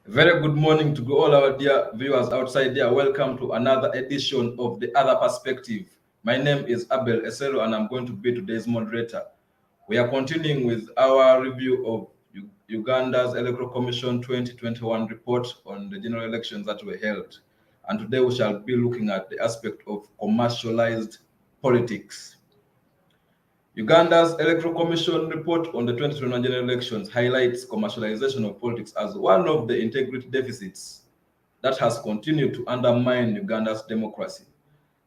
Very good morning to all our dear viewers outside there. Welcome to another edition of The Other Perspective. My name is Abel Esero and I'm going to be today's moderator. We are continuing with our review of Uganda's Electoral Commission 2021 report on the general elections that were held. And today we shall be looking at the aspect of commercialized politics. Uganda's Electoral Commission report on the 2021 general elections highlights commercialization of politics as one of the integrity deficits that has continued to undermine Uganda's democracy.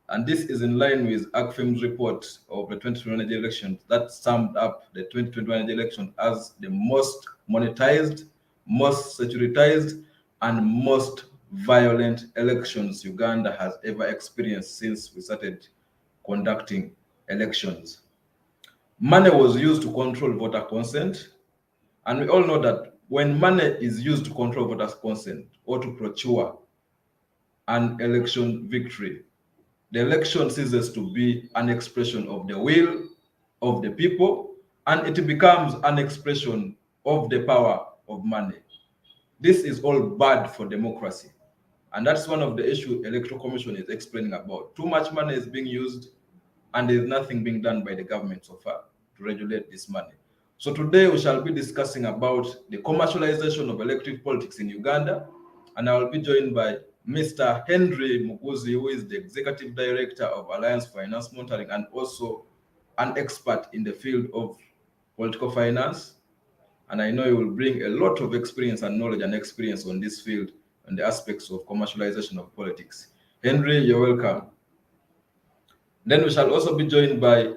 And this is in line with ACFIM's report of the 2021 general elections that summed up the 2021 general elections as the most monetized, most securitized, and most violent elections Uganda has ever experienced since we started conducting elections. Money was used to control voter consent, and we all know that when money is used to control voter consent or to procure an election victory, the election ceases to be an expression of the will of the people, and it becomes an expression of the power of money. This is all bad for democracy, and that's one of the issues Electoral Commission is explaining about. Too much money is being used, and there is nothing being done by the government so far to regulate this money. So today we shall be discussing about the commercialization of elective politics in Uganda, and I will be joined by Mr. Henry Muguzi, who is the Executive Director of Alliance Finance Monitoring and also an expert in the field of political finance. And I know he will bring a lot of experience and knowledge and experience on this field and the aspects of commercialization of politics. Henry, you're welcome. Then we shall also be joined by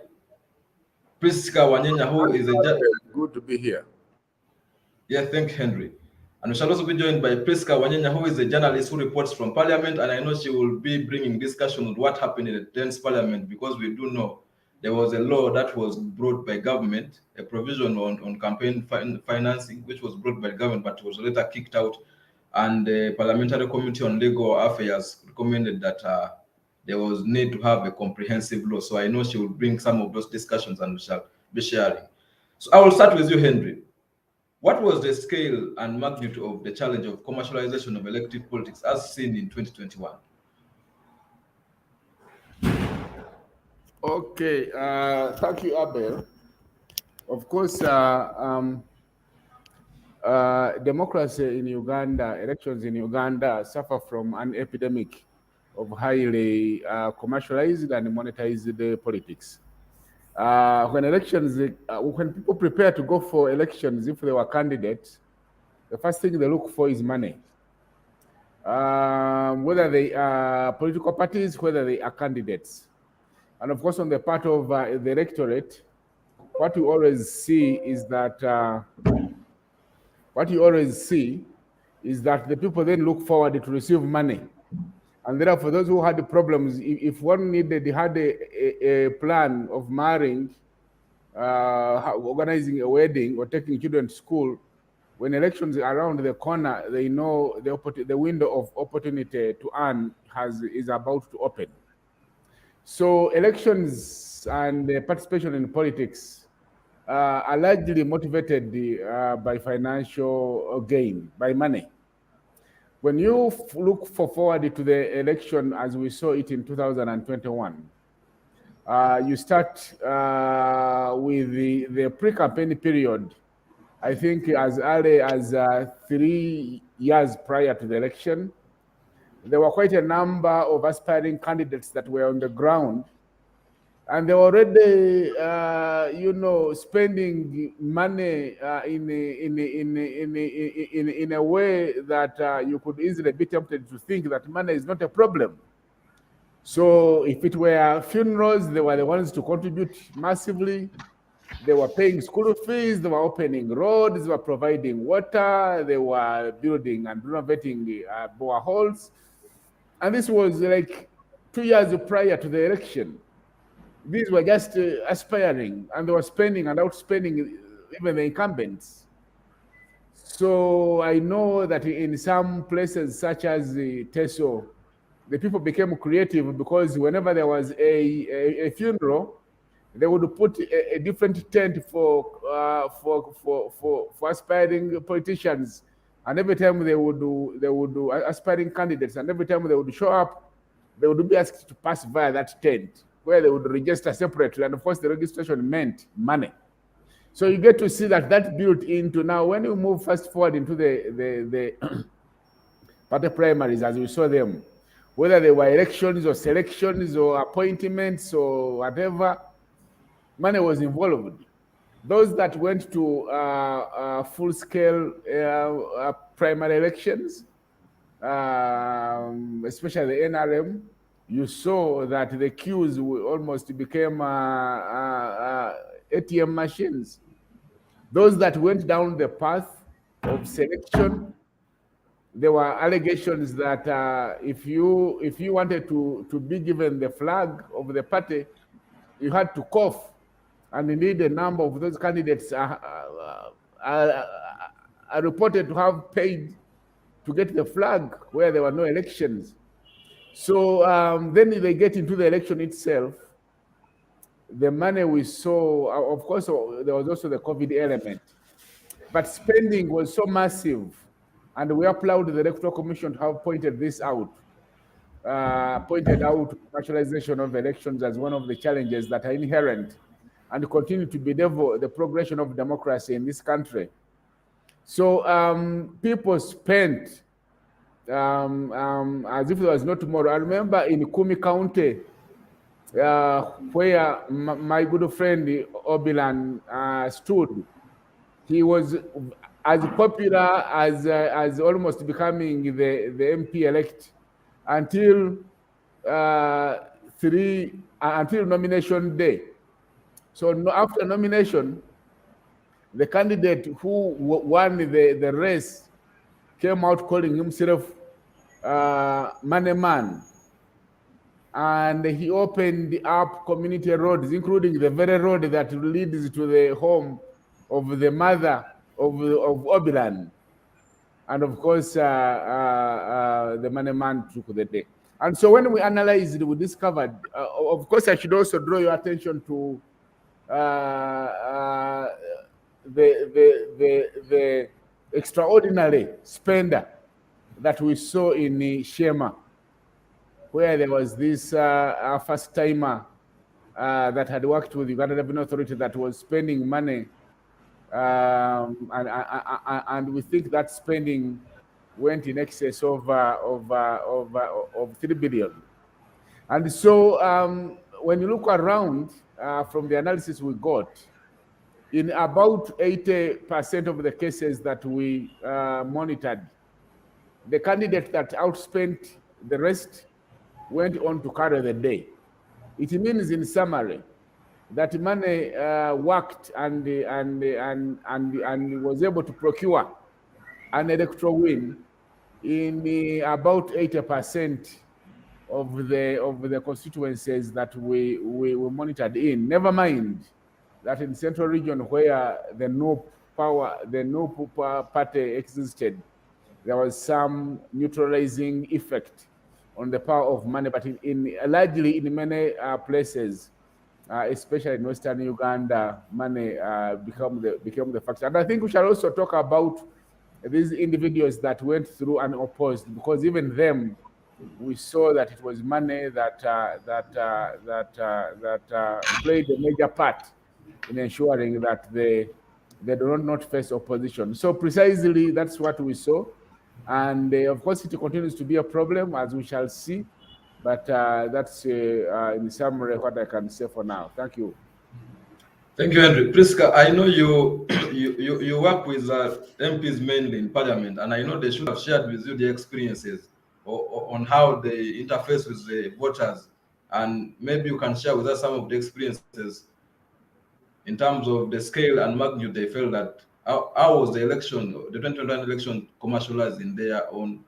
Priska Wanyenya, who is a good to be here. Yeah, thank Henry. And we shall also be joined by Priska Wanyenya, who is a journalist who reports from Parliament, and I know she will be bringing discussion on what happened in the 10th Parliament, because we do know there was a law that was brought by government, a provision on campaign financing, which was brought by government, but was later kicked out, and the Parliamentary Committee on Legal Affairs recommended that there was need to have a comprehensive law. So I know she will bring some of those discussions and we shall be sharing. So I will start with you, Henry. What was the scale and magnitude of the challenge of commercialization of elective politics as seen in 2021? Okay, thank you, Abel. Of course, democracy in Uganda, elections in Uganda suffer from an epidemic of highly commercialized and monetized politics. When people prepare to go for elections, if they were candidates, the first thing they look for is money. Whether they are political parties, whether they are candidates. And of course, on the part of the electorate, what you always see is that the people then look forward to receive money. And therefore, those who had problems, if one had a plan of marrying, organizing a wedding or taking children to school, when elections are around the corner, they know the window of opportunity to earn is about to open. So elections and participation in politics are largely motivated by financial gain, by money. When you look forward to the election as we saw it in 2021, you start with the pre-campaign period. I think as early as 3 years prior to the election, there were quite a number of aspiring candidates that were on the ground, and they were already, spending money in a way that you could easily be tempted to think that money is not a problem. So if it were funerals, they were the ones to contribute massively. They were paying school fees, they were opening roads, they were providing water, they were building and renovating boreholes. And this was like 2 years prior to the election. These were just aspiring, and they were spending and outspending even the incumbents. So I know that in some places such as Teso, the people became creative because whenever there was a funeral, they would put a different tent for aspiring politicians And every time they would do aspiring candidates, and every time they would show up, they would be asked to pass via that tent where they would register separately. And of course, the registration meant money. So you get to see that built into now. When you move fast forward into the party primaries, as we saw them, whether they were elections or selections or appointments or whatever, money was involved. Those that went to full-scale primary elections, especially the NRM, you saw that the queues almost became ATM machines. Those that went down the path of selection, there were allegations that if you wanted to be given the flag of the party, you had to cough, and indeed a number of those candidates are reported to have paid to get the flag where there were no elections. So then they get into the election itself. The money we saw, of course, there was also the COVID element, but spending was so massive, and we applaud the Electoral Commission to have pointed this out, pointed out commercialization of elections as one of the challenges that are inherent and continue to bedevil the progression of democracy in this country. So people spent as if there was no tomorrow. I remember in Kumi County, where my good friend Obilan stood, he was as popular as almost becoming the MP elect until until nomination day. So after nomination, the candidate who won the race came out calling himself Money Man. And he opened up community roads, including the very road that leads to the home of the mother of Obilan. And of course, the Money Man took the day. And so when we analyzed, we discovered, of course, I should also draw your attention to the extraordinary spender that we saw in Shema, where there was this first timer that had worked with Uganda Revenue Authority that was spending money, and we think that spending went in excess of 3 billion. And so when you look around from the analysis we got, in about 80% of the cases that we monitored, the candidate that outspent the rest went on to carry the day. It means, in summary, that money worked and was able to procure an electoral win in about 80% of the constituencies that we monitored in. Never mind that in Central Region, where the no party existed, there was some neutralizing effect on the power of money, but largely in many places, especially in Western Uganda, money became the factor. And I think we shall also talk about these individuals that went through and opposed, because even them, we saw that it was money that played a major part in ensuring that they do not face opposition. So precisely that's what we saw. And of course, it continues to be a problem, as we shall see. But that's in summary what I can say for now. Thank you. Thank you, Henry. Priska, I know you work with MPs mainly in Parliament, and I know they should have shared with you their experiences on how they interface with the voters, and maybe you can share with us some of the experiences in terms of the scale and magnitude they felt that. How was the election, the 2021 election, commercialized in their own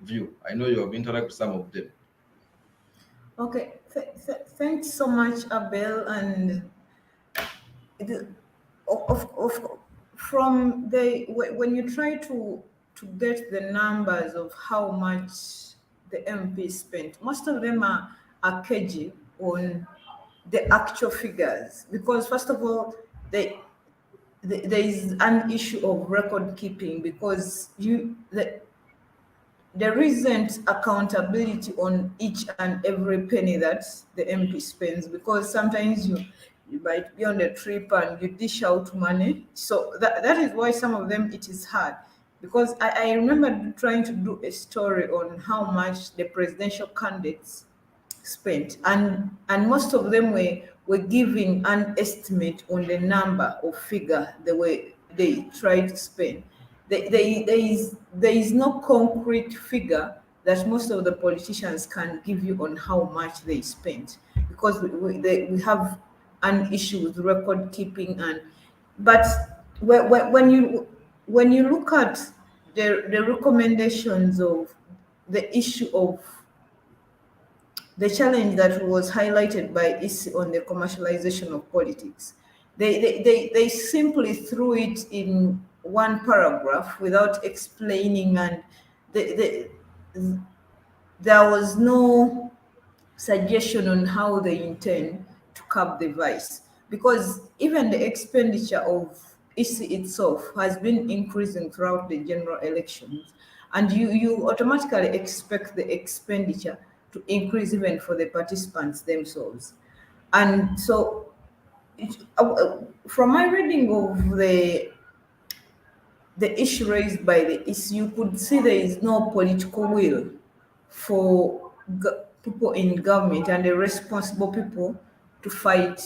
view? I know you have interacted with some of them. Okay, thanks so much, Abel. And from when you try to get the numbers of how much the MP spent, most of them are cagey on the actual figures, because first of all, there is an issue of record keeping, because there isn't accountability on each and every penny that the MP spends, because sometimes you might be on a trip and you dish out money. So that is why some of them it is hard. Because I remember trying to do a story on how much the presidential candidates spent, and most of them were giving an estimate on the number or figure they tried to spend. There is no concrete figure that most of the politicians can give you on how much they spent, because we have an issue with record keeping. And but when you look at the recommendations of the issue of the challenge that was highlighted by EC on the commercialization of politics, they simply threw it in one paragraph without explaining, and the, there was no suggestion on how they intend to curb the vice. Because even the expenditure of EC itself has been increasing throughout the general elections, and you automatically expect the expenditure to increase even for the participants themselves. And so, from my reading of the issue raised by the issue, you could see there is no political will for people in government and the responsible people to fight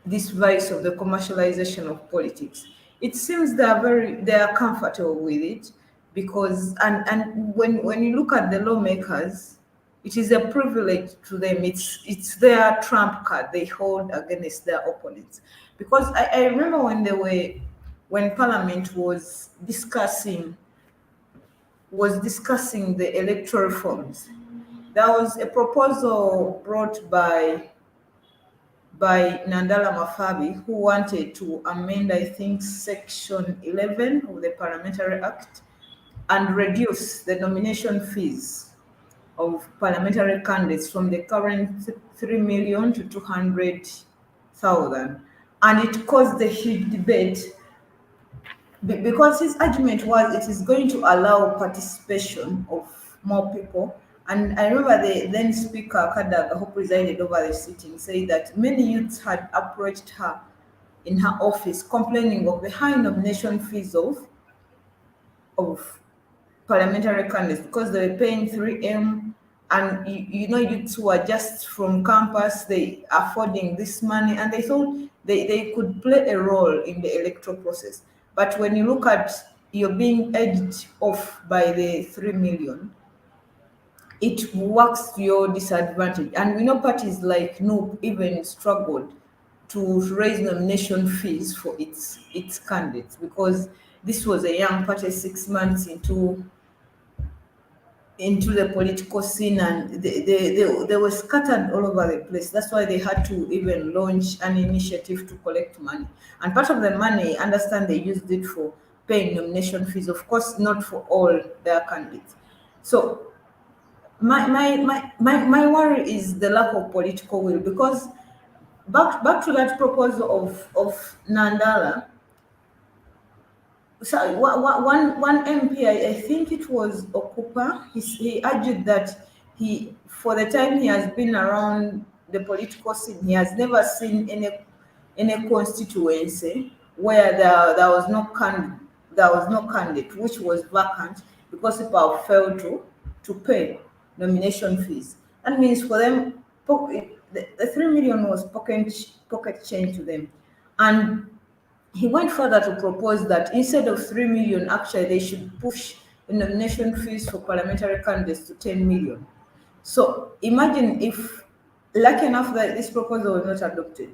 this vice of the commercialization of politics. It seems they are comfortable with it, because and when you look at the lawmakers, it is a privilege to them. It's their trump card they hold against their opponents. Because I remember when Parliament was discussing the electoral reforms, there was a proposal brought by Nandala Mafabi, who wanted to amend, I think, Section 11 of the Parliamentary Act and reduce the nomination fees of parliamentary candidates from the current 3 million to 200,000. And it caused a huge debate, because his argument was it is going to allow participation of more people. And I remember the then Speaker Kadaga, who presided over the sitting, said that many youths had approached her in her office complaining of the high nomination fees of parliamentary candidates, because they were paying 3M. And youths who are just from campus, they are affording this money, and they thought they could play a role in the electoral process. But when you look at, you're being edged off by the 3 million, it works to your disadvantage. And we know parties like NUP even struggled to raise nomination fees for its candidates, because this was a young party 6 months into the political scene, and they were scattered all over the place. That's why they had to even launch an initiative to collect money. And part of the money, I understand they used it for paying nomination fees, of course, not for all their candidates. So my worry is the lack of political will, because back to that proposal of Nandala. So one MP, I think it was Okupa, he argued that for the time he has been around the political scene, he has never seen any constituency where there was no candidate which was vacant, because people have failed to pay nomination fees. That means for them, the 3 million was pocket change to them. And he went further to propose that instead of 3 million, actually they should push the nomination fees for parliamentary candidates to 10 million. So imagine if, lucky enough that this proposal was not adopted.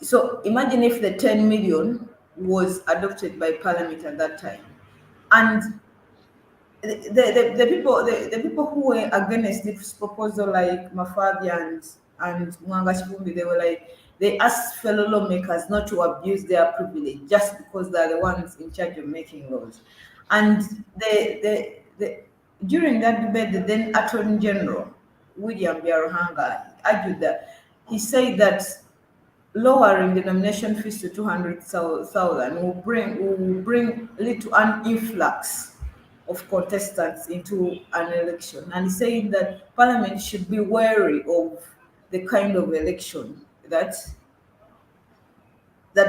So imagine if the 10 million was adopted by Parliament at that time. And the people who were against this proposal, like Mafabi and Mwanga Chibumbi, they asked fellow lawmakers not to abuse their privilege just because they're the ones in charge of making laws. And during that debate, the then Attorney General William Biaruhanga argued that, he said that lowering the nomination fees to 200,000 will lead to an influx of contestants into an election, and saying that Parliament should be wary of the kind of election that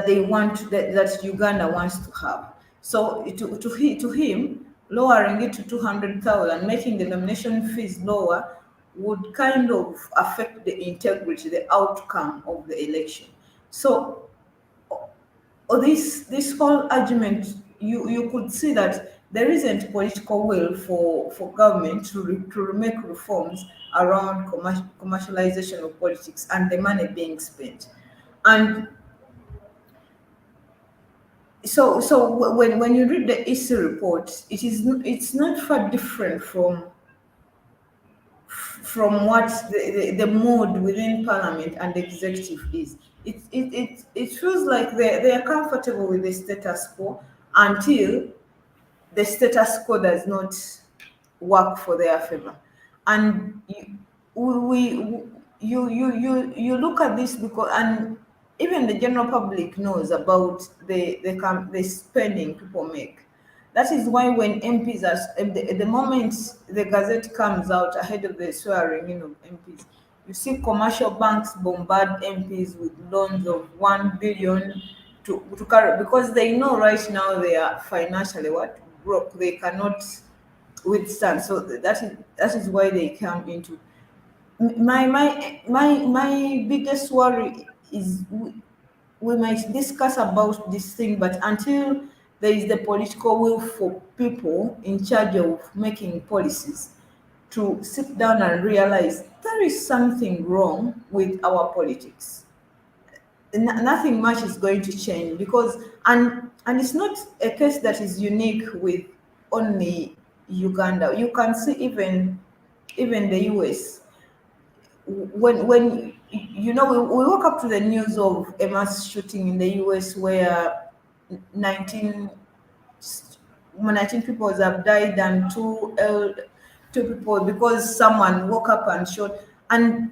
they want, that Uganda wants to have. So to him, lowering it to 200,000, making the nomination fees lower, would kind of affect the integrity, the outcome of the election. So this whole argument, you could see that there isn't political will for government to make reforms around commercialization of politics and the money being spent. And so when you read the EC report, it's not far different from what the mood within Parliament and the executive is. It feels like they are comfortable with the status quo until the status quo does not work for their favor. And you look at this, because, and even the general public knows about the spending people make. That is why when MPs are, at the moment the gazette comes out ahead of the swearing in of MPs, you see commercial banks bombard MPs with loans of 1 billion to carry, because they know right now they are financially broke. They cannot withstand. So that is why they come into. My biggest worry is we might discuss about this thing, but until there is the political will for people in charge of making policies to sit down and realize there is something wrong with our politics, nothing much is going to change. Because and it's not a case that is unique with only Uganda. You can see even the US. When we woke up to the news of a mass shooting in the US where 19 19 people have died, and two people, because someone woke up and shot. And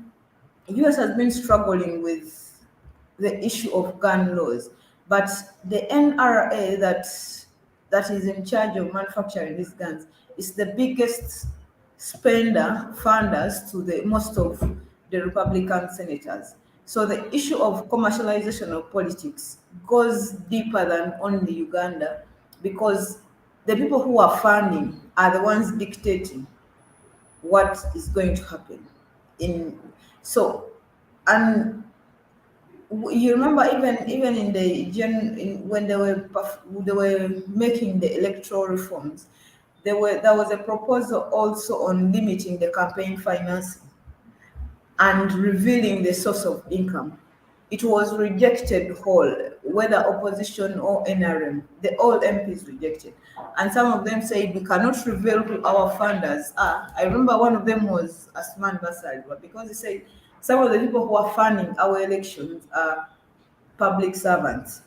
US has been struggling with the issue of gun laws, but the NRA that is in charge of manufacturing these guns is the biggest funders to the most of the Republican senators. So the issue of commercialization of politics goes deeper than only Uganda, because the people who are funding are the ones dictating what is going to happen. And you remember, even in the when they were making the electoral reforms, there was a proposal also on limiting the campaign financing and revealing the source of income. It was rejected whole, whether opposition or NRM. All MPs rejected, and some of them said we cannot reveal to our funders. I remember one of them was Asman Basari, because he said some of the people who are funding our elections are public servants,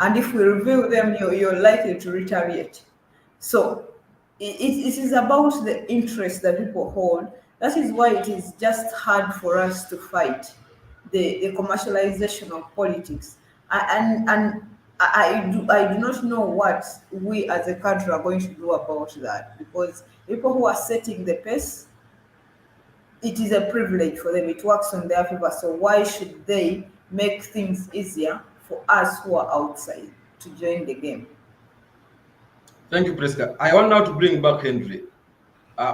and if we reveal them, you're likely to retaliate. So it is about the interest that people hold. That is why it is just hard for us to fight the commercialization of politics. And I do not know what we as a country are going to do about that, because people who are setting the pace, it is a privilege for them. It works on their favor. So why should they make things easier for us who are outside to join the game? Thank you, Priska. I want now to bring back Henry.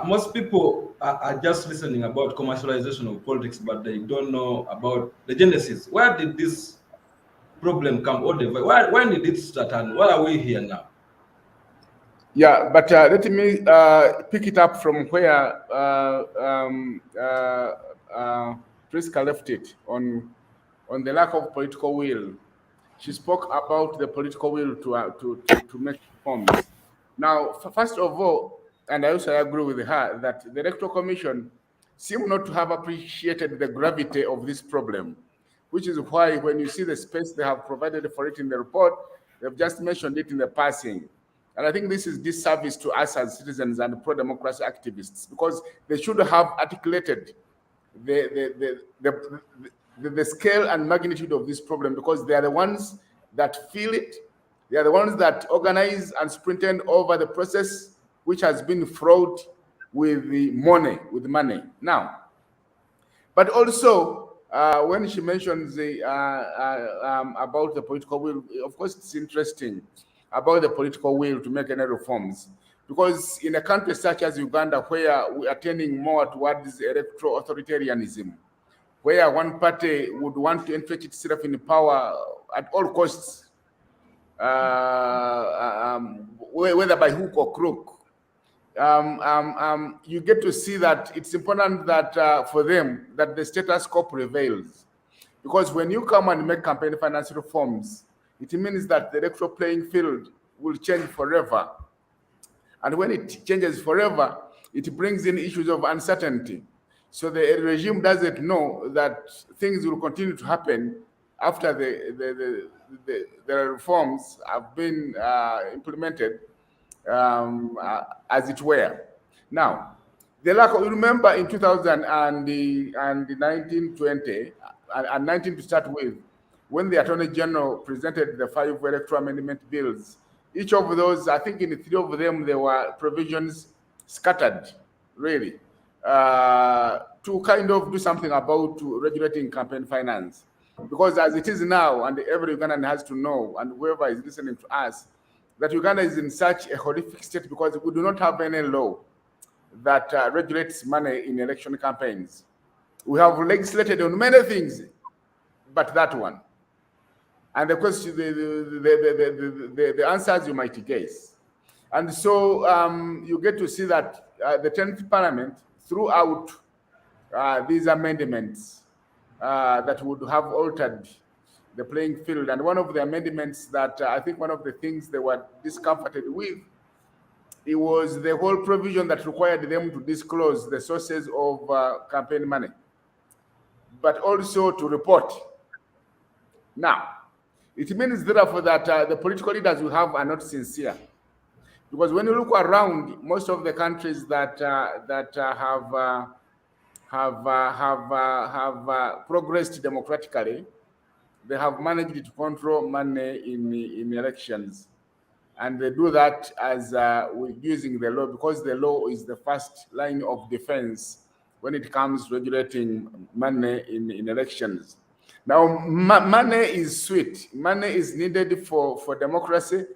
Most people are just listening about commercialization of politics, but they don't know about the genesis. Where did this problem come? When did it start, and why are we here now? Yeah, but let me pick it up from where Priska left it on the lack of political will. She spoke about the political will to make reforms. Now, first of all, and I also agree with her that the Electoral Commission seem not to have appreciated the gravity of this problem, which is why when you see the space they have provided for it in the report, they've just mentioned it in the passing. And I think this is disservice to us as citizens and pro-democracy activists, because they should have articulated the scale and magnitude of this problem, because they are the ones that feel it. They are the ones that organize and superintend over the process, which has been fraught with the money, Now, but also when she mentions about the political will, of course, it's interesting about the political will to make any reforms, because in a country such as Uganda, where we are tending more towards electoral authoritarianism, where one party would want to entrench itself in power at all costs, whether by hook or crook, you get to see that it's important that for them that the status quo prevails. Because when you come and make campaign finance reforms, it means that the electoral playing field will change forever. And when it changes forever, it brings in issues of uncertainty. So the regime doesn't know that things will continue to happen after the reforms have been implemented, as it were. Now, the lack of, remember in 2019-20 and 19 to start with, when the Attorney General presented the 5 electoral amendment bills, each of those, I think in the 3 of them, there were provisions scattered, really, to kind of do something about regulating campaign finance. Because as it is now, and every Ugandan has to know, and whoever is listening to us, that Uganda is in such a horrific state because we do not have any law that regulates money in election campaigns. We have legislated on many things, but that one. And the question, the answers you might guess. And so you get to see that the 10th Parliament threw out these amendments that would have altered the playing field. And one of the amendments that I think one of the things they were discomforted with, it was the whole provision that required them to disclose the sources of campaign money, but also to report. Now, it means therefore that the political leaders we have are not sincere, because when you look around, most of the countries that have progressed democratically, they have managed to control money in elections, and they do that as using the law, because the law is the first line of defense when it comes to regulating money in elections. Now, money is sweet. Money is needed for democracy.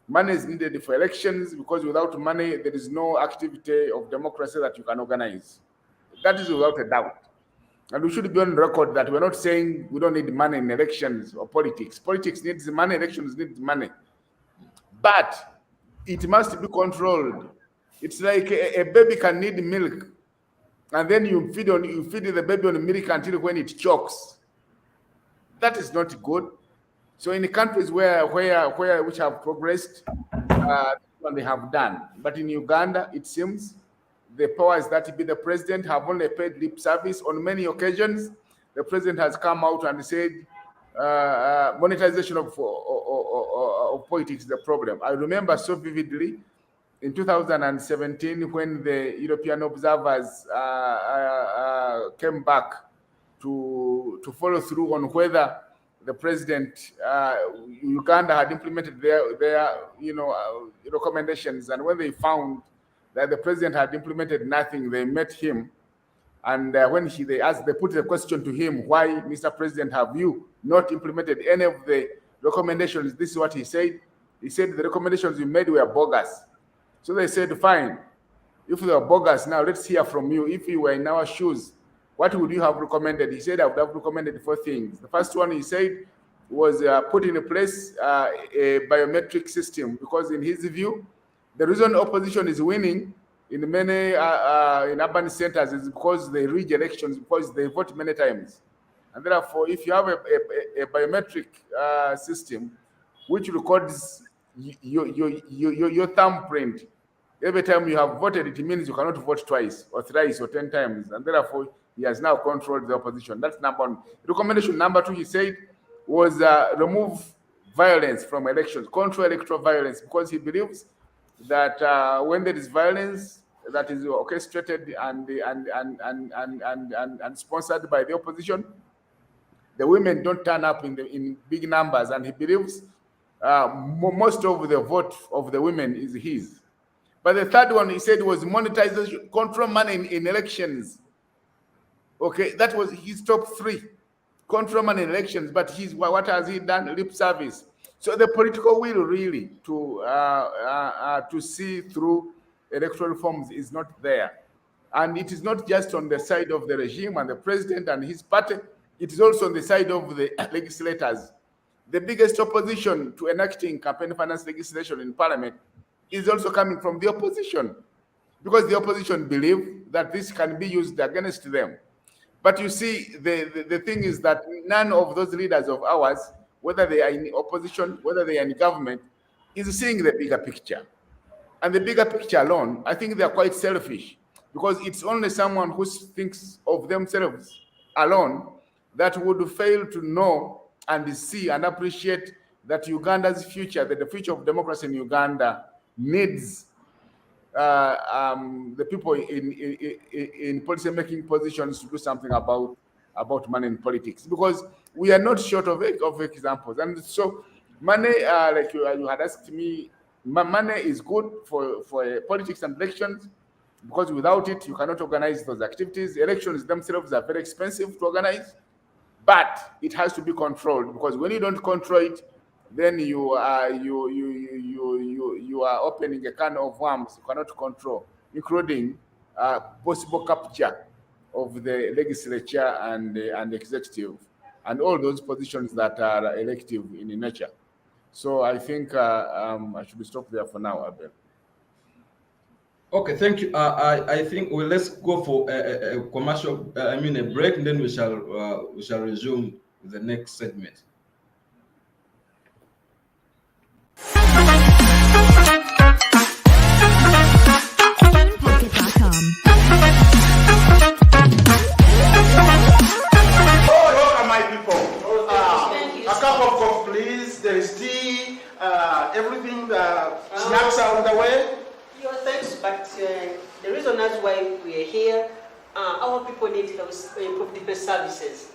Money is needed for elections, because without money, there is no activity of democracy that you can organize. That is without a doubt. And we should be on record that we're not saying we don't need money in elections or politics. Politics needs money, elections need money. But it must be controlled. It's like a baby can need milk, and then you feed the baby on milk until when it chokes. That is not good. So in the countries which have progressed, what they have done. But in Uganda, it seems the powers that be the president have only paid lip service. On many occasions, the president has come out and said monetization of politics is the problem. I remember so vividly in 2017 when the European observers came back to follow through on whether the president, Uganda had implemented their recommendations, and when they found that the president had implemented nothing, they met him, and when they put the question to him, why, Mr. President, have you not implemented any of the recommendations? This is what he said. He said the recommendations you made were bogus. So they said, fine, if they were bogus, now let's hear from you. If you were in our shoes, what would you have recommended? He said, I would have recommended 4 things. The first one, he said, was put in place a biometric system, because in his view, the reason opposition is winning in many in urban centers is because they rig elections, because they vote many times. And therefore, if you have a biometric system which records your thumbprint, every time you have voted, it means you cannot vote twice or thrice or 10 times. And therefore, he has now controlled the opposition. That's number 1. Recommendation number 2, he said, was remove violence from elections, control electoral violence, because he believes that when there is violence that is orchestrated and sponsored by the opposition, the women don't turn up in big numbers, and he believes most of the vote of the women is his. But the third one, he said, was monetization, control money in elections. Okay, that was his top three, control money in elections. But what has he done? Lip service. So the political will really to see through electoral reforms is not there. And it is not just on the side of the regime and the president and his party, it is also on the side of the legislators. The biggest opposition to enacting campaign finance legislation in parliament is also coming from the opposition, because the opposition believe that this can be used against them. But you see, the thing is that none of those leaders of ours, whether they are in opposition, whether they are in government, is seeing the bigger picture. And the bigger picture alone, I think they are quite selfish, because it's only someone who thinks of themselves alone that would fail to know and see and appreciate that Uganda's future, that the future of democracy in Uganda needs the people in policy-making positions to do something about money in politics, because we are not short of examples. And so money, like you had asked me, money is good for politics and elections, because without it, you cannot organize those activities. Elections themselves are very expensive to organize, but it has to be controlled, because when you don't control it, then you are opening a can of worms you cannot control, including possible capture of the legislature and executive, and all those positions that are elective in nature. So I think I should stop there for now, Abel. Okay, thank you. I think let's go for a commercial, a break, and then we shall resume the next segment. Welcome, my people. A cup of coffee, please. There is tea, everything. Snacks are on the way. Your thanks, but the reason that's why we are here, our people need different services.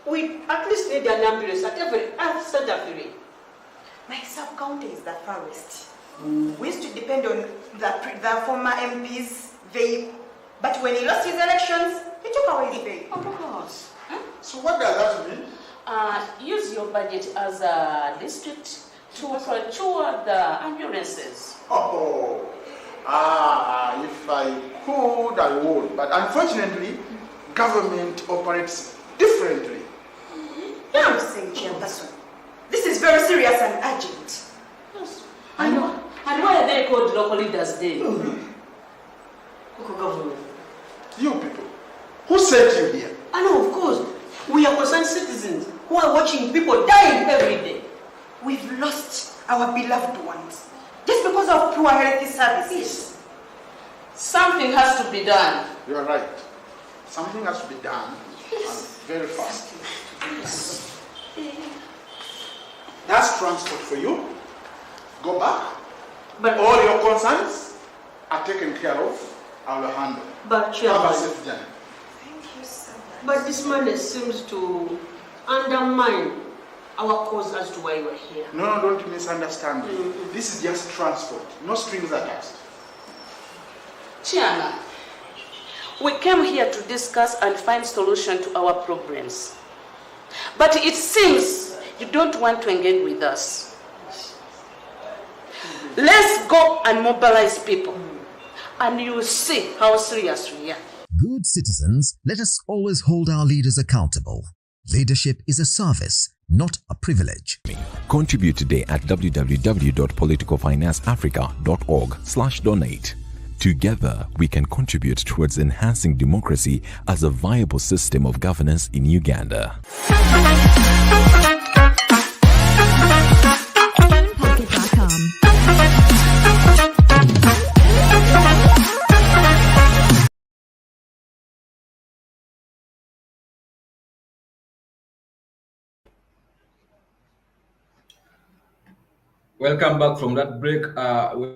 We at least need an ambulance at every center. My sub-county is the farthest. We used to depend on the former MP's vehicle, but when he lost his elections, he took away his vehicle. Of course. So what does that mean? Use your budget as a district to procure the ambulances. If I could, I would. But unfortunately, government operates differently. I'm saying, Chairperson, this is very serious and urgent. Yes, I know. And why are they called local leaders then? Government. You people, who sent you here? I know, of course. We are concerned citizens who are watching people dying every day. We've lost our beloved ones just because of poor health services. Something has to be done. You are right. Something has to be done, and very fast. Yes. That's transport for you. Go back. But All your concerns are taken care of. I will handle. But Have a Chairman, safe journey. Thank you so much. but this money seems to undermine our cause as to why we're here. No, don't misunderstand me. This is just transport, no strings attached. Chairman, we came here to discuss and find solution to our problems. But it seems you don't want to engage with us. Let's go and mobilize people, and you will see how serious we are. Good citizens, let us always hold our leaders accountable. Leadership is a service, not a privilege. Contribute today at www.politicalfinanceafrica.org/donate. Together, we can contribute towards enhancing democracy as a viable system of governance in Uganda. Welcome back from that break. We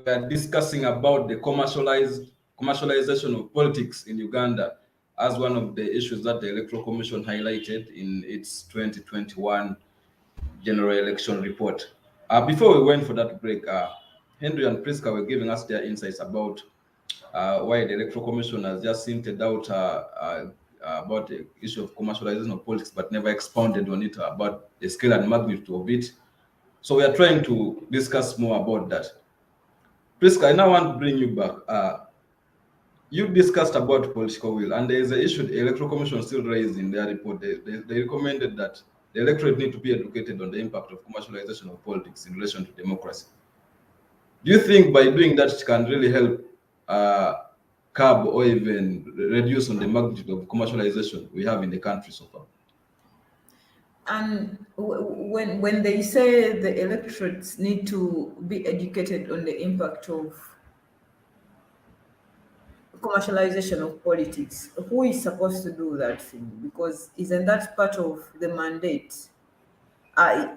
are discussing about the commercialization of politics in Uganda. as one of the issues that the Electoral Commission highlighted in its 2021 general election report. Before we went for that break, Henry and Priska were giving us their insights about why the Electoral Commission has just hinted out about the issue of commercialization of politics, but never expounded on it, about the scale and magnitude of it. So we are trying to discuss more about that. Priska, I now want to bring you back. You discussed about political will, and there is an issue the Electoral Commission still raised in their report. They recommended that the electorate need to be educated on the impact of commercialization of politics in relation to democracy. Do you think by doing that it can really help curb or even reduce on the magnitude of commercialization we have in the country so far? And when they say the electorates need to be educated on the impact of commercialization of politics, who is supposed to do that thing? Because isn't that part of the mandate?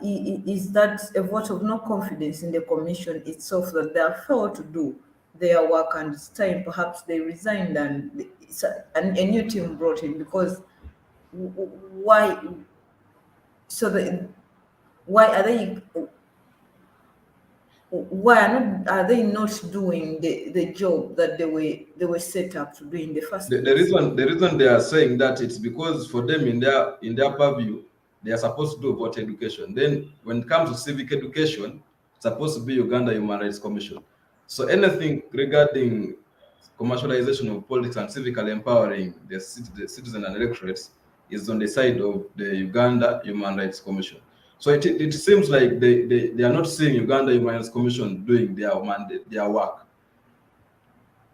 Is that a vote of no confidence in the commission itself that they have failed to do their work, and it's time perhaps they resigned and a new team brought in? Because why? Why are they? Why are they not doing the job that they were set up to do in the first place? The reason they are saying that, it's because for them in their purview, they are supposed to do voter education. Then when it comes to civic education, it's supposed to be Uganda Human Rights Commission. So anything regarding commercialization of politics and civically empowering the citizen and electorates is on the side of the Uganda Human Rights Commission. So it seems like they are not seeing Uganda Human Rights Commission doing their work.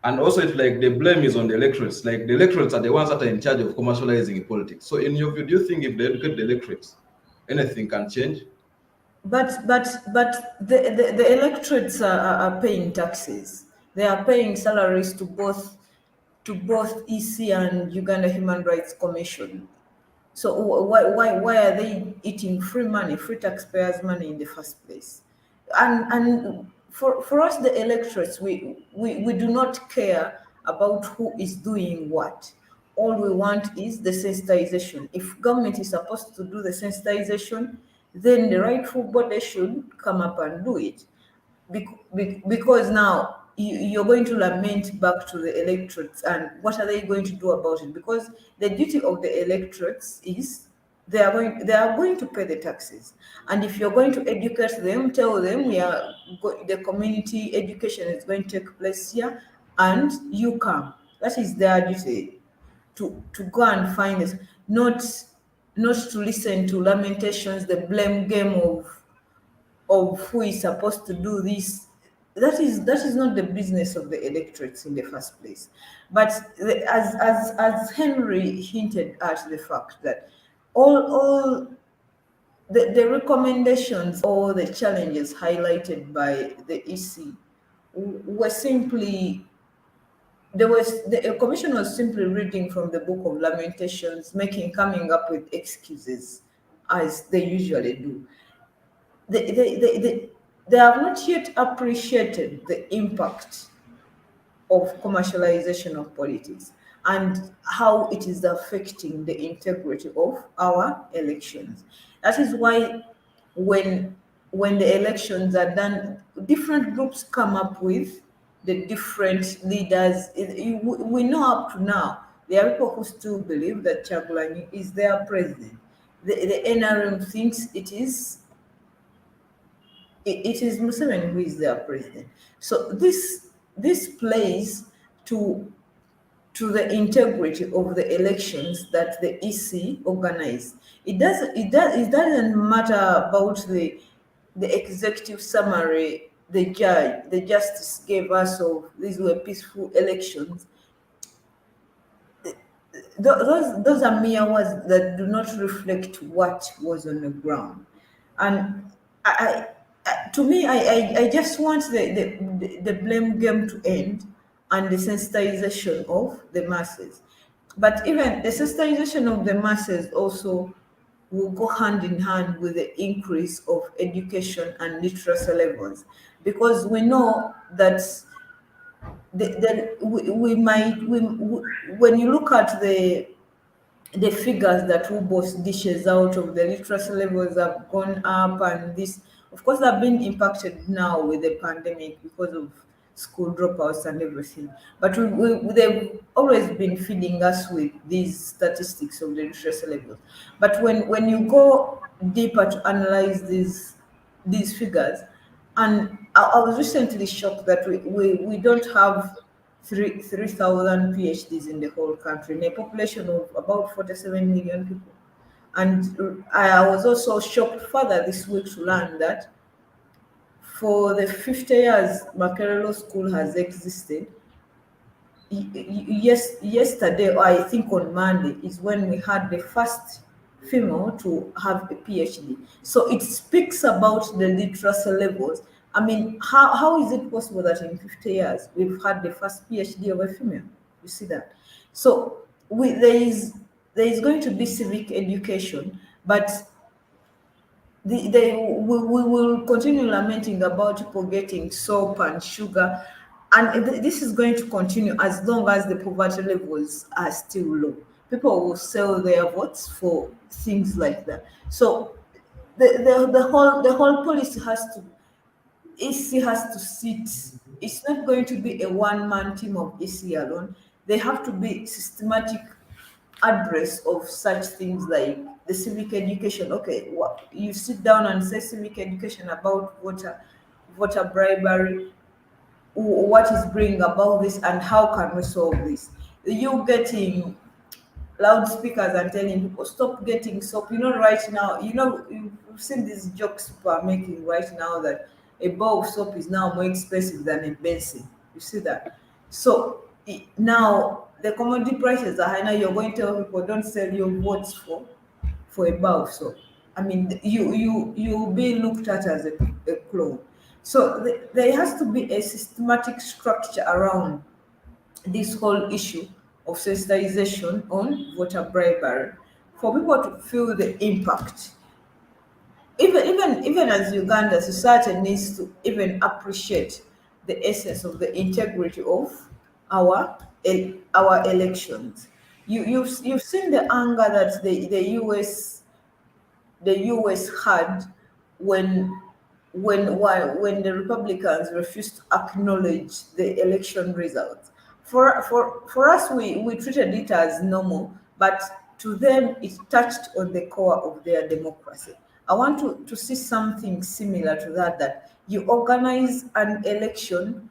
And also, it's like the blame is on the electorates. Like the electorates are the ones that are in charge of commercializing politics. So in your view, do you think if they educate the electorates, anything can change? But the electorates are paying taxes. They are paying salaries to both EC and Uganda Human Rights Commission. So why are they eating free taxpayers' money in the first place? And for us, the electorates, we do not care about who is doing what. All we want is the sensitization. If government is supposed to do the sensitization, then the rightful body should come up and do it. Because now you're going to lament back to the electorates, and what are they going to do about it? Because the duty of the electorates is they are going to pay the taxes, and if you're going to educate them, tell them the community education is going to take place here, and you come. That is their duty, to go and find it, not to listen to lamentations, the blame game of who is supposed to do this. That is not the business of the electorates in the first place. But as Henry hinted at, the fact that all the recommendations or the challenges highlighted by the EC were simply, the commission was simply reading from the book of Lamentations, coming up with excuses, as they usually do. They have not yet appreciated the impact of commercialization of politics and how it is affecting the integrity of our elections. That is why when the elections are done, different groups come up with the different leaders. We know up to now, there are people who still believe that Chagulanyi is their president. The NRM thinks it is Museveni who is their president. So this plays to the integrity of the elections that the EC organized. It doesn't matter about the executive summary the justice gave us of these were peaceful elections. Those are mere words that do not reflect what was on the ground. And to me, I just want the blame game to end and the sensitization of the masses. But even the sensitization of the masses also will go hand in hand with the increase of education and literacy levels, because we know that then we might, when you look at the figures that WBOS dishes out of the literacy levels have gone up, and this, of course, they've been impacted now with the pandemic because of school dropouts and everything. But they've always been feeding us with these statistics of the literacy levels. But when you go deeper to analyze these figures, and I was recently shocked that we don't have 3,000 PhDs in the whole country, in a population of about 47 million people. And I was also shocked further this week to learn that for the 50 years Makerere School has existed, yesterday, or I think on Monday, is when we had the first female to have a PhD. So it speaks about the literacy levels. I mean, how is it possible that in 50 years we've had the first PhD of a female? You see that? So there is going to be civic education, but we will continue lamenting about people getting soap and sugar, and this is going to continue as long as the poverty levels are still low. People will sell their votes for things like that. So the whole policy EC has to sit. It's not going to be a one-man team of EC alone. They have to be systematic address of such things like the civic education. Okay, you sit down and say civic education about voter bribery. What is bringing about this, and how can we solve this? You getting loudspeakers and telling people stop getting soap. Right now, you've seen these jokes people are making right now that a bar of soap is now more expensive than a basin. You see that? So now the commodity prices are high. Now you're going to tell people don't sell your votes for a bar of soap. I mean, you'll be looked at as a clone. So there has to be a systematic structure around this whole issue of sensitization on voter bribery for people to feel the impact. Even as Uganda, society needs to even appreciate the essence of the integrity of our elections. You've seen the anger that the US had when the Republicans refused to acknowledge the election results. For us, we treated it as normal, but to them, it touched on the core of their democracy. I want to see something similar to that you organize an election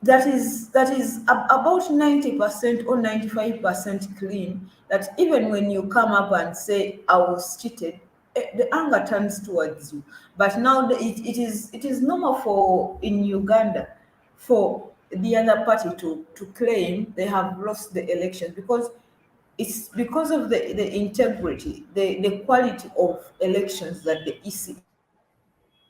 that is about 90% or 95% clean, that even when you come up and say I was cheated, the anger turns towards you. But now it is normal in Uganda for the other party to claim they have lost the election, because it's because of the integrity, the quality of elections that the EC.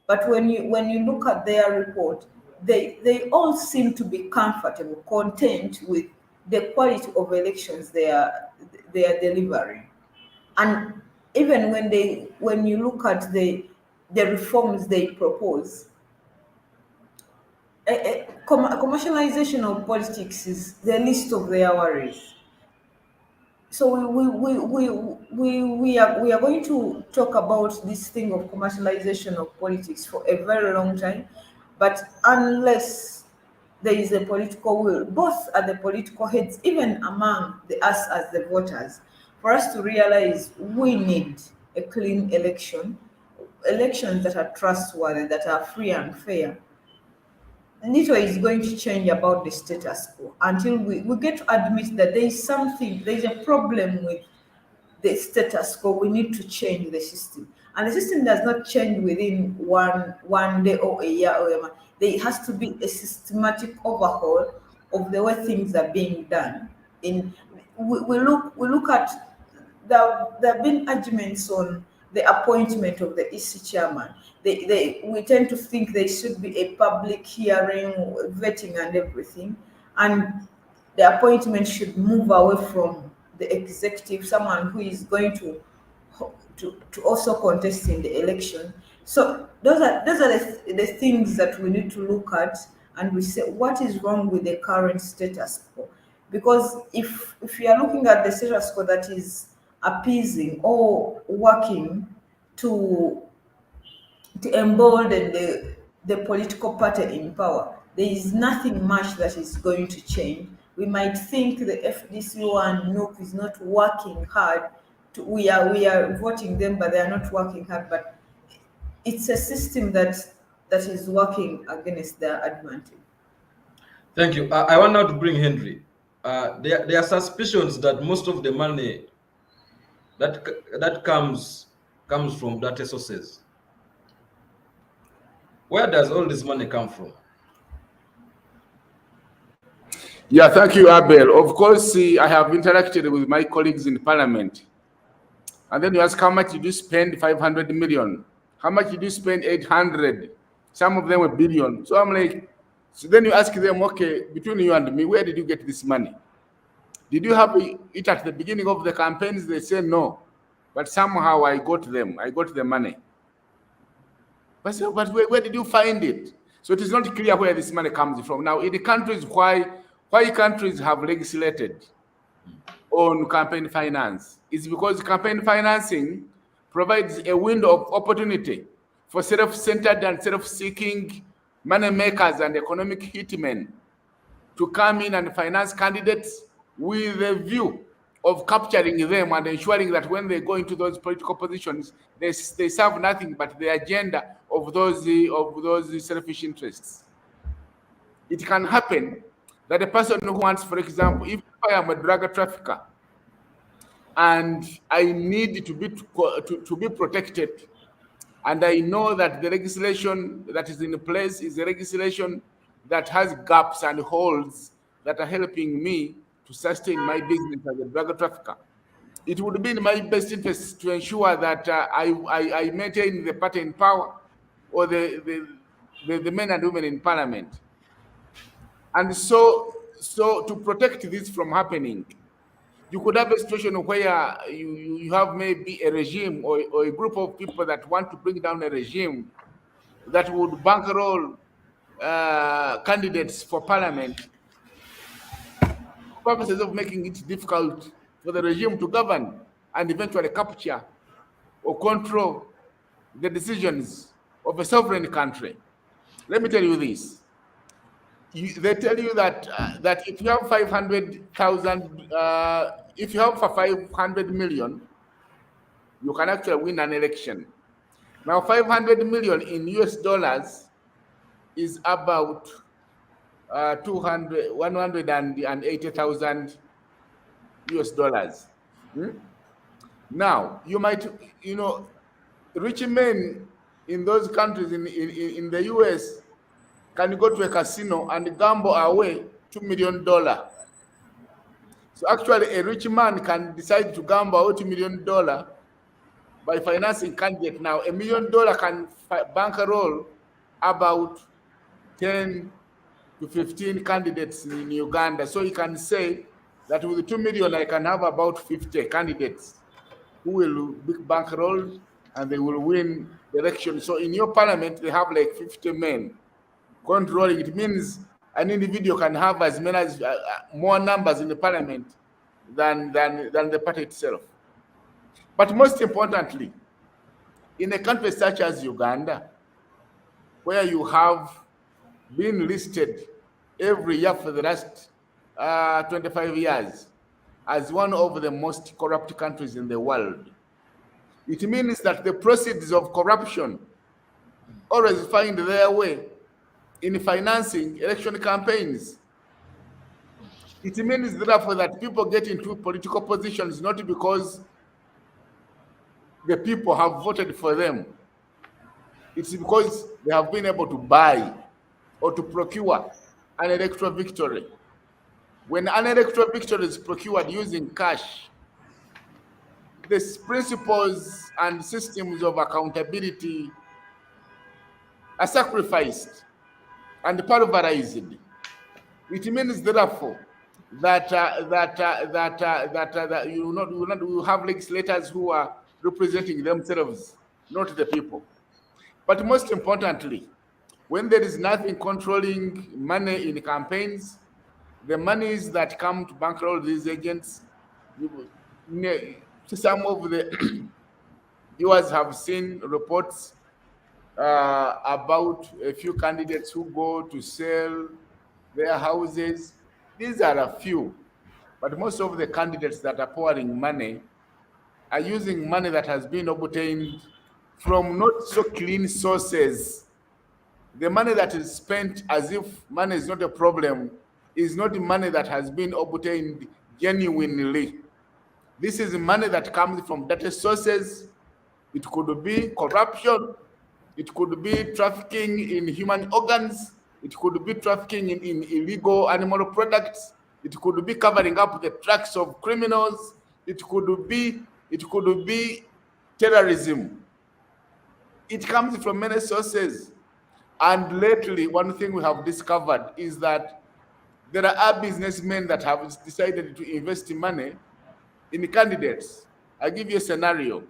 But when you look at their report, they all seem to be comfortable, content with the quality of elections they are delivering. And even when you look at the reforms they propose, commercialization of politics is the least of their worries. So we are going to talk about this thing of commercialization of politics for a very long time, but unless there is a political will, both at the political heads, even among us as the voters, for us to realize we need a clean elections that are trustworthy, that are free and fair. Little is going to change about the status quo until we get to admit that there is a problem with the status quo. We need to change the system. And the system does not change within one day or a year or a month. There has to be a systematic overhaul of the way things are being done. We look at there have been arguments on the appointment of the EC chairman. We tend to think there should be a public hearing, vetting, and everything, and the appointment should move away from the executive, someone who is going to also contest in the election. So those are the things that we need to look at and we say, what is wrong with the current status quo? Because if we are looking at the status quo that is appeasing or working to embolden the political party in power, there is nothing much that is going to change. We might think the FDC and NUC is not working hard. We are voting them, but they are not working hard. But it's a system that is working against their advantage. Thank you. I want now to bring Henry. There are suspicions that most of the money that comes from data sources. Where does all this money come from? Yeah, thank you, Abel. Of course, I have interacted with my colleagues in Parliament. And then you ask, how much did you spend? 500 million. How much did you spend? 800. Some of them were billion. So I'm like, so then you ask them, okay, between you and me, where did you get this money? Did you have it at the beginning of the campaigns? They say no. But somehow I got them. I got the money. But where did you find it? So it is not clear where this money comes from. Now, in the countries, why countries have legislated on campaign finance is because campaign financing provides a window of opportunity for self-centered and self-seeking money makers and economic hitmen to come in and finance candidates with a view of capturing them and ensuring that when they go into those political positions, they serve nothing but the agenda of those selfish interests. It can happen that a person who wants, for example, if I am a drug trafficker and I need to be protected, and I know that the legislation that is in place is a legislation that has gaps and holes that are helping me to sustain my business as a drug trafficker, it would be in my best interest to ensure that I maintain the party in power or the men and women in Parliament. And so to protect this from happening, you could have a situation where you have maybe a regime or a group of people that want to bring down a regime that would bankroll candidates for Parliament for purposes of making it difficult for the regime to govern and eventually capture or control the decisions of a sovereign country. Let me tell you this. They tell you that if you have 500,000, if you have 500 million, you can actually win an election. Now, 500 million in US dollars is about 180,000 US dollars. Now, you might, rich men in those countries in the US can go to a casino and gamble away $2 million. So actually, a rich man can decide to gamble away $2 million by financing candidate. Now, $1 million can bankroll about 10 to 15 candidates in Uganda. So you can say that with 2 million, I can have about 50 candidates who will be bankrolled and they will win the election. So in your parliament, they have like 50 men controlling. It means an individual can have as many as more numbers in the parliament than the party itself. But most importantly, in a country such as Uganda, where you have been listed every year for the last 25 years as one of the most corrupt countries in the world, it means that the proceeds of corruption always find their way in financing election campaigns. It means, therefore, that people get into political positions not because the people have voted for them. It's because they have been able to buy or to procure an electoral victory. When an electoral victory is procured using cash, the principles and systems of accountability are sacrificed and pulverized. It means, therefore, that you will have legislators who are representing themselves, not the people. But most importantly, When there is nothing controlling money in campaigns, the monies that come to bankroll these agents, some of the viewers have seen reports about a few candidates who go to sell their houses. These are a few, but most of the candidates that are pouring money are using money that has been obtained from not so clean sources. The money that is spent as if money is not a problem is not money that has been obtained genuinely. This is money that comes from dirty sources. It could be corruption. It could be trafficking in human organs. It could be trafficking in illegal animal products. It could be covering up the tracks of criminals. It could be terrorism. It comes from many sources. And lately, one thing we have discovered is that there are businessmen that have decided to invest money in candidates. I'll give you a scenario.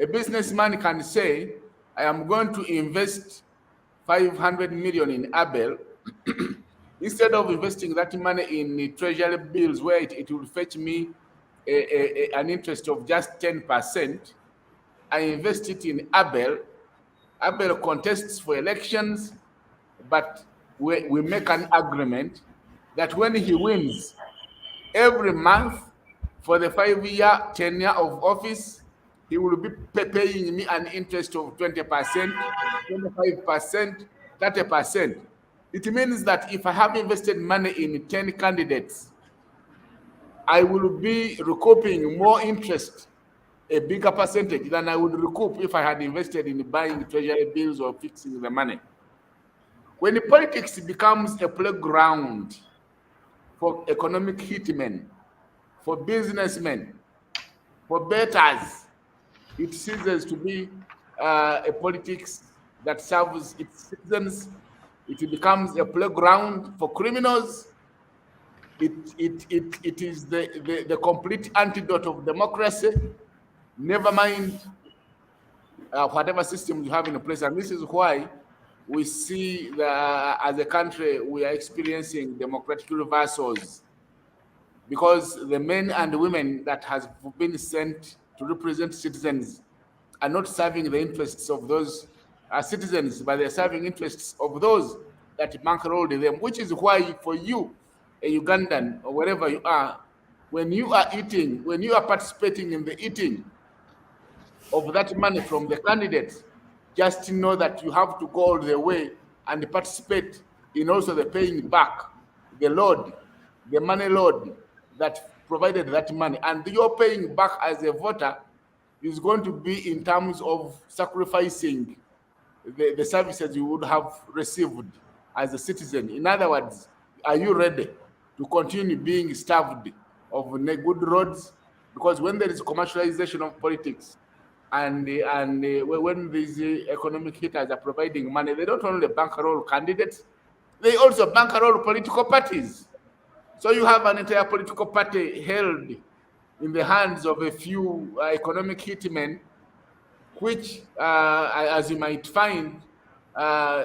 A businessman can say, I am going to invest 500 million in Abel. Instead of investing that money in treasury bills where it will fetch me an interest of just 10%, I invest it in Abel. Abel contests for elections, but we make an agreement that when he wins, every month for the 5-year tenure of office, he will be paying me an interest of 20%, 25%, 30%. It means that if I have invested money in 10 candidates, I will be recouping more interest, a bigger percentage than I would recoup if I had invested in buying treasury bills or fixing the money. When politics becomes a playground for economic hitmen, for businessmen, for betters, it ceases to be a politics that serves its citizens. It becomes a playground for criminals. It is the complete antidote of democracy. Never mind whatever systems you have in place. And this is why we see that as a country, we are experiencing democratic reversals, because the men and women that have been sent to represent citizens are not serving the interests of those citizens, but they're serving interests of those that bankrolled them, which is why for you, a Ugandan or wherever you are, when you are eating, when you are participating in the eating of that money from the candidates, just know that you have to go all the way and participate in also the paying back, the load, the money load that provided that money. And your paying back as a voter is going to be in terms of sacrificing the services you would have received as a citizen. In other words, are you ready to continue being starved of good roads? Because when there is commercialization of politics, and when these economic hitters are providing money, they don't only bankroll candidates, they also bankroll political parties. So you have an entire political party held in the hands of a few economic hitmen, which, as you might find,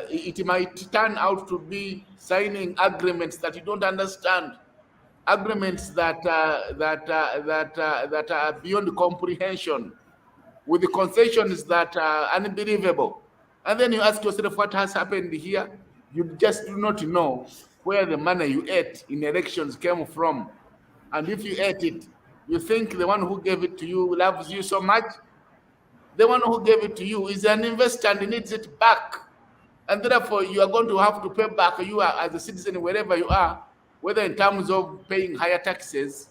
it might turn out to be signing agreements that you don't understand, agreements that are beyond comprehension, with the concessions that are unbelievable. And then you ask yourself, what has happened here? You just do not know where the money you ate in elections came from. And if you ate it, you think the one who gave it to you loves you so much. The one who gave it to you is an investor and needs it back. And therefore, you are going to have to pay back, you are as a citizen, wherever you are, whether in terms of paying higher taxes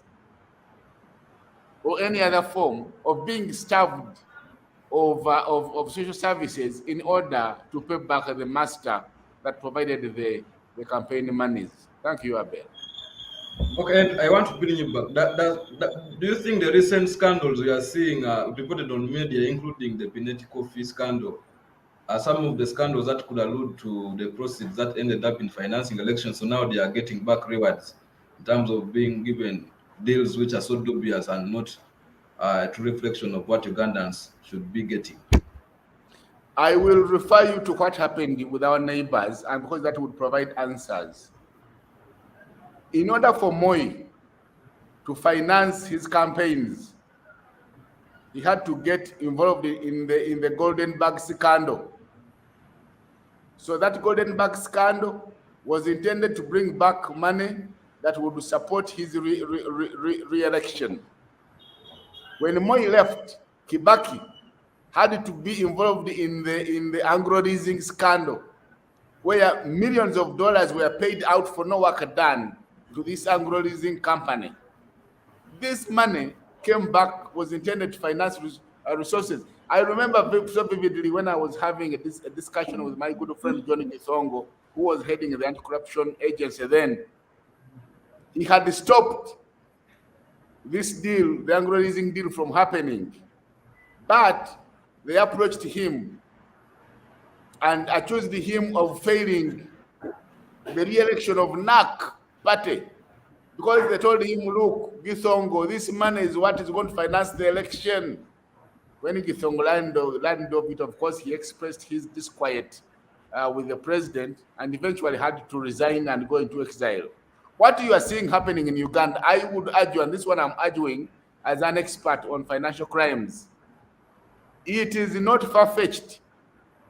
or any other form of being starved of social services in order to pay back the master that provided the campaign monies. Thank you, Abel. Okay, and I want to bring you back. Do you think the recent scandals we are seeing reported on media, including the Pineti Coffee scandal, are some of the scandals that could allude to the proceeds that ended up in financing elections? So now they are getting back rewards in terms of being given deals which are so dubious and not a true reflection of what Ugandans should be getting. I will refer you to what happened with our neighbors, and because that would provide answers. In order for Moi to finance his campaigns, he had to get involved in the golden bag scandal. So that golden bag scandal was intended to bring back money that would support his re-election. When Moi left, Kibaki had to be involved in the agro-leasing scandal, where millions of dollars were paid out for no work done to this agro-leasing company. This money came back, was intended to finance resources. I remember so vividly when I was having a discussion with my good friend Johnny Gisongo, who was heading the anti-corruption agency then. He had stopped this deal, the agro-leasing deal, from happening. But they approached him and accused him of failing the re-election of NAC party, because they told him, look, Gisongo, this money is what is going to finance the election. When Gisongo learned of it, of course, he expressed his disquiet with the president and eventually had to resign and go into exile. What you are seeing happening in Uganda, I would argue, and this one I'm arguing as an expert on financial crimes, it is not far-fetched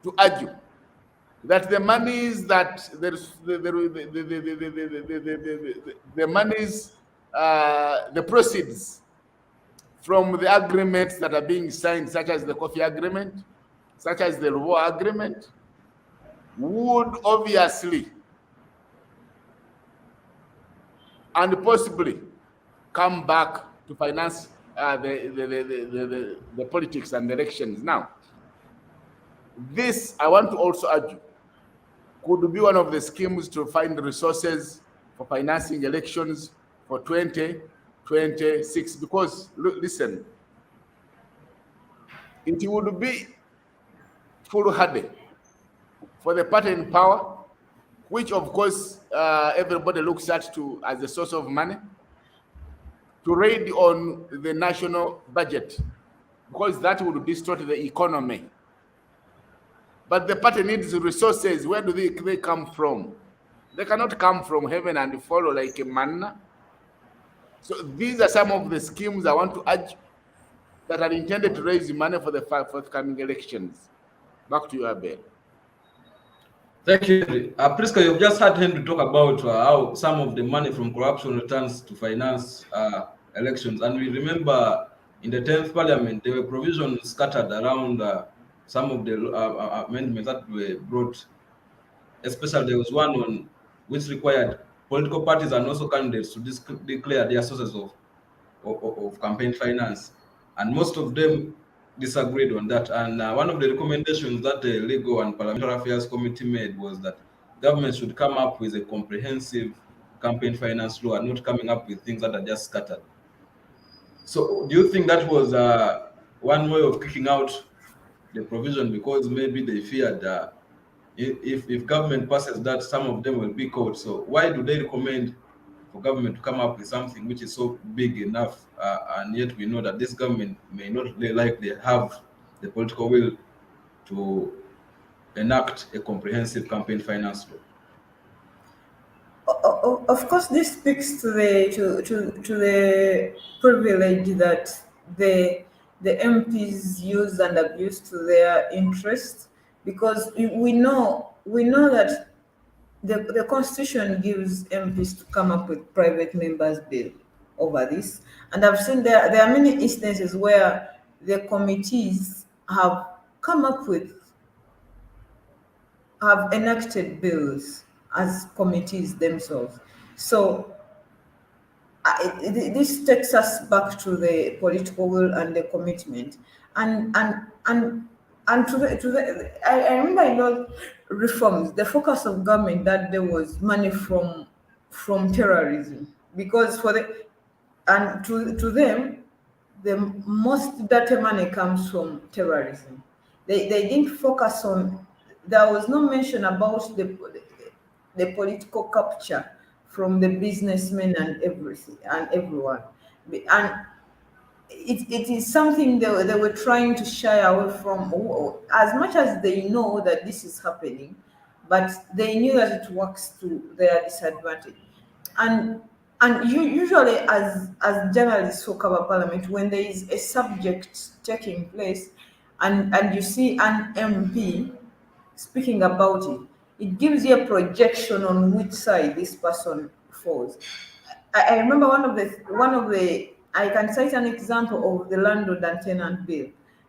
to argue that the monies that the proceeds from the agreements that are being signed, such as the coffee agreement, such as the war agreement, would obviously and possibly come back to finance the politics and elections. Now, this, I want to also argue, could be one of the schemes to find resources for financing elections for 2026. Because, look, listen, it would be foolhardy for the party in power, which of course everybody looks at as a source of money, to raid on the national budget, because that would distort the economy. But the party needs resources. Where do they come from? They cannot come from heaven and follow like a manna. So these are some of the schemes I want to urge that are intended to raise money for the forthcoming elections. Back to you, Abel. Thank you. Priska, you've just heard him talk about how some of the money from corruption returns to finance elections. And we remember in the 10th Parliament, there were provisions scattered around some of the amendments that were brought. Especially there was one on which required political parties and also candidates to declare their sources of campaign finance. And most of them disagreed on that. And one of the recommendations that the Legal and Parliamentary Affairs Committee made was that government should come up with a comprehensive campaign finance law and not coming up with things that are just scattered. So do you think that was one way of kicking out the provision, because maybe they feared if government passes that, some of them will be caught? So why do they recommend for government to come up with something which is so big enough, and yet we know that this government may not likely have the political will to enact a comprehensive campaign finance law? Of course, this speaks to the privilege that the MPs use and abuse to their interest, because we know that the Constitution gives MPs to come up with private members' bill over this, and I've seen there are many instances where the committees have enacted bills as committees themselves. So this takes us back to the political will and the commitment, and to the I remember in those reforms, the focus of government that there was money from terrorism, because to them the most data money comes from terrorism. They didn't focus on. There was no mention about the political capture from the businessmen and everything and everyone, and it is something they were trying to shy away from, as much as they know that this is happening, but they knew that it works to their disadvantage. And usually, as journalists who cover parliament, when there is a subject taking place, and you see an MP speaking about it, it gives you a projection on which side this person falls. I remember one of the I can cite an example of the landlord and tenant bill.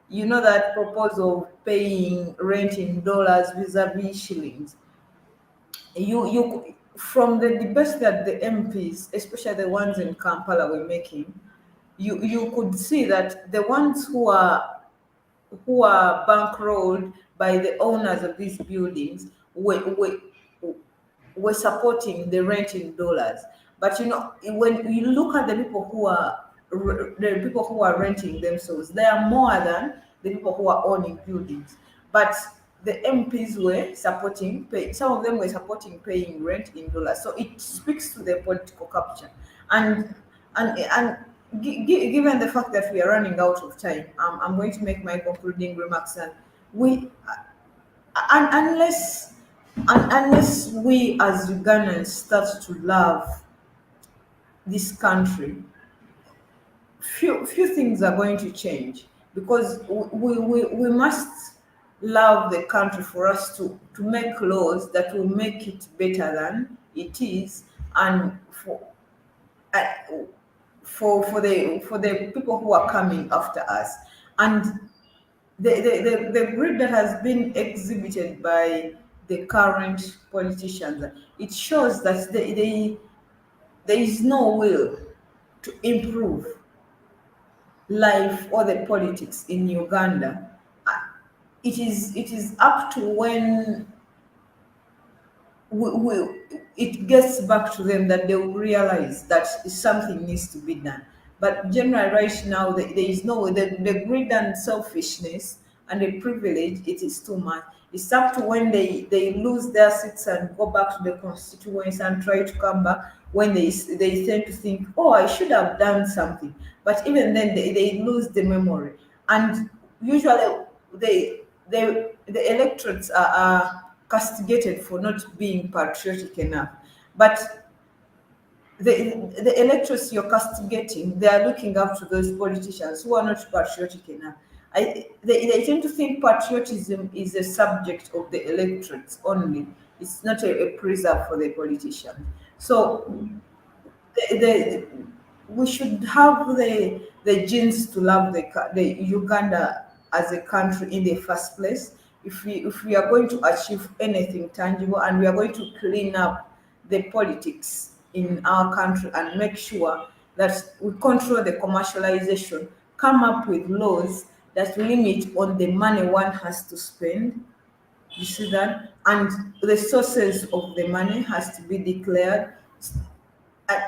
You know, that proposal of paying rent in dollars vis-a-vis shillings. You from the debates that the MPs, especially the ones in Kampala, were making, you could see that the ones who are bankrolled by the owners of these buildings were supporting the rent in dollars. But when you look at the people who are renting themselves, they are more than the people who are owning buildings. But the MPs were some of them were supporting paying rent in dollars. So it speaks to the political capture. And given the fact that we are running out of time, I'm going to make my concluding remarks. And we, and unless we as Ugandans start to love this country, few things are going to change, because we must love the country for us to make laws that will make it better than it is, and uh, for the people who are coming after us. And the greed that has been exhibited by the current politicians, it shows that there is no will to improve life or the politics in Uganda. It is up to when it gets back to them that they will realize that something needs to be done. But generally, right now, there is no the greed and selfishness and the privilege. It is too much. It's up to when they lose their seats and go back to the constituents and try to come back, when they tend to think, oh, I should have done something. But even then, they lose the memory. And usually, the electorates are castigated for not being patriotic enough. But the electorates you're castigating, they are looking up to those politicians who are not patriotic enough. They tend to think patriotism is a subject of the electorates only. It's not a preserve for the politician. So we should have the genes to love the Uganda as a country in the first place. If we are going to achieve anything tangible, and we are going to clean up the politics in our country and make sure that we control the commercialization, come up with laws that limit on the money one has to spend. You see that? And the sources of the money has to be declared. Uh,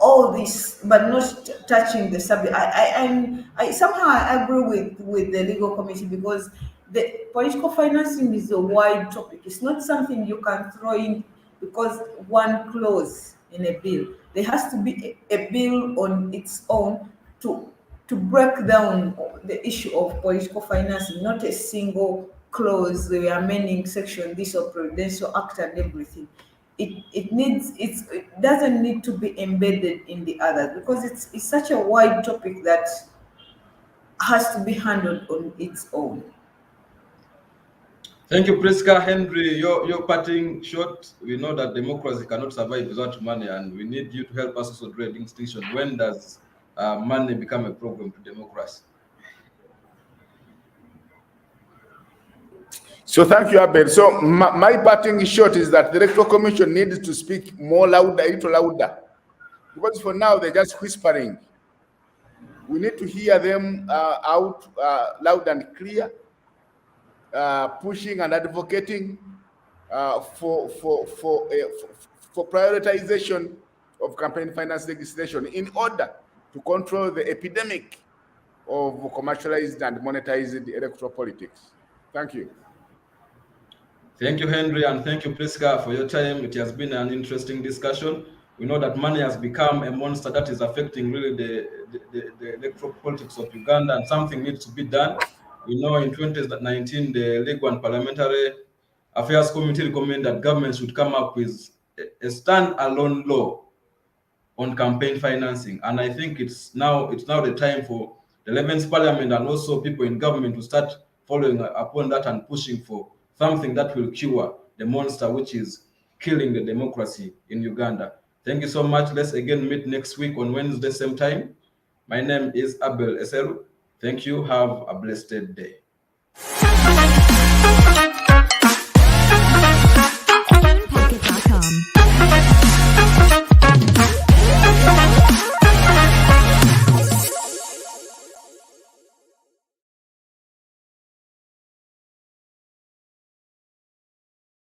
all this, but not touching the subject. I somehow agree with the legal committee, because the political financing is a wide topic. It's not something you can throw in because one clause in a bill. There has to be a bill on its own to break down the issue of political financing, not a single clause, the amending section, this or Presidential Act and everything. It doesn't need to be embedded in the others, because it's such a wide topic that has to be handled on its own. Thank you, Priska. Henry, you're cutting short. We know that democracy cannot survive without money, and we need you to help us also draw a distinction. When does money become a problem to democracy? So thank you, Abel. So my parting short is that the Electoral Commission needs to speak more louder, a little louder, because for now they're just whispering. We need to hear them out loud and clear, pushing and advocating for prioritization of campaign finance legislation in order to control the epidemic of commercialized and monetized electoral politics. Thank you. Thank you, Henry, and thank you, Priska, for your time. It has been an interesting discussion. We know that money has become a monster that is affecting really the electoral politics of Uganda, and something needs to be done. We know in 2019, the Legal and Parliamentary Affairs Committee recommended that government should come up with a stand-alone law on campaign financing, and I think it's now the time for the 11th Parliament and also people in government to start following upon that and pushing for something that will cure the monster which is killing the democracy in Uganda. Thank you so much. Let's again meet next week on Wednesday, same time. My name is Abel Eseru. Thank you. Have a blessed day.